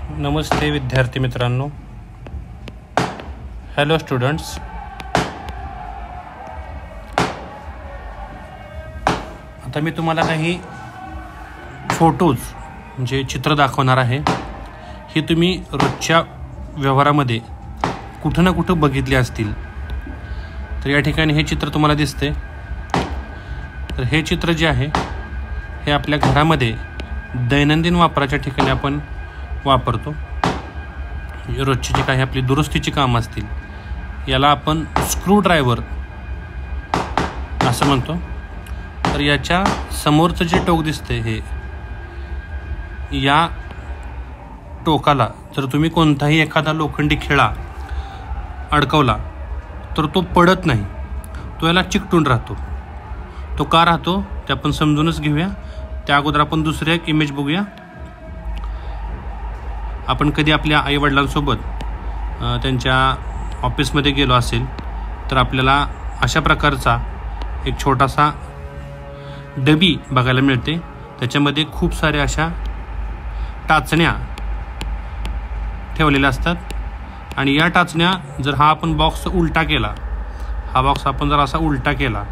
नमस्ते विद्यार्थी मित्रांनो. Hello students. आता मी तुम्हाला काही फोटोज म्हणजे चित्र दाखवणार आहे. हे तुम्ही रोजच्या व्यवहारामध्ये कुठं ना कुठं बघितले असतील. तर या ठिकाणी हे चित्र तुम्हाला दिसते. तर हे चित्र जे आहे हे आपल्या घरामध्ये दैनंदिन वापराच्या ठिकाणी आपण वापरतो. रोजची जी काही आपली दुरुस्तीची कामं असतील याला आपण स्क्रू ड्रायव्हर असं म्हणतो. तर याच्या समोरचं जे टोक दिसते हे या टोकाला जर तुम्ही कोणताही एखादा लोखंडी खिळा अडकवला तर तो पडत नाही, तो याला चिकटून राहतो. तो का राहतो ते आपण समजूनच घेऊया. त्या अगोदर आपण दुसरी एक इमेज बघूया. आपण कधी आपल्या आईवडिलांसोबत त्यांच्या ऑफिसमध्ये गेलो असेल तर आपल्याला अशा प्रकारचा एक छोटासा डबी बघायला मिळते. त्याच्यामध्ये खूप साऱ्या अशा टाचण्या ठेवलेल्या असतात आणि या टाचण्या जर हा आपण बॉक्स उलटा केला, हा बॉक्स आपण जर असा उलटा केला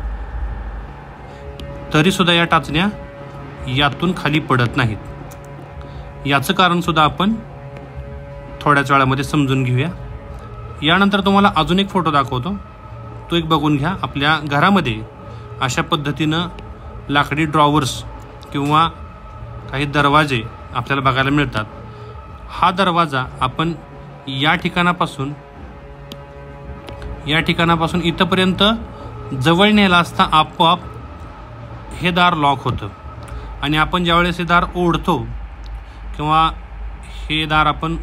तरीसुद्धा या टाचण्या यातून खाली पडत नाहीत. याचं कारणसुद्धा आपण थोड्याच वेळामध्ये समजून घेऊया. यानंतर तुम्हाला अजून एक फोटो दाखवतो, तो एक बघून घ्या. आपल्या घरामध्ये अशा पद्धतीनं लाकडी ड्रॉवर्स किंवा काही दरवाजे आपल्याला बघायला मिळतात. हा दरवाजा आपण या ठिकाणापासून इथंपर्यंत जवळ नेला असता आपोआप हे दार लॉक होतं आणि आपण ज्यावेळेस हे दार ओढतो किंवा हे दार आपण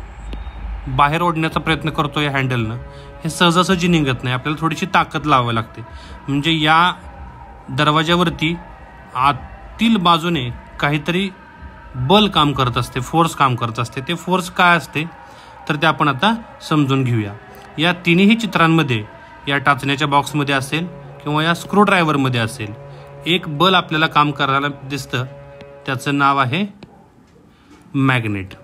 बाहेर ओढण्याचा प्रयत्न करतो या हँडलनं, हे सहजासहजी निघत नाही. आपल्याला थोडीशी ताकद लावावी लागते. म्हणजे या दरवाज्यावरती आतील बाजूने काहीतरी बल काम करत असते, फोर्स काम करत असते. ते फोर्स काय असते तर ते आपण आता समजून घेऊया. या तिन्ही चित्रांमध्ये या टाचण्याच्या बॉक्समध्ये असेल किंवा या स्क्रू ड्रायव्हरमध्ये असेल एक बल आपल्याला काम करायला दिसतं. त्याचं नाव आहे मॅग्नेट.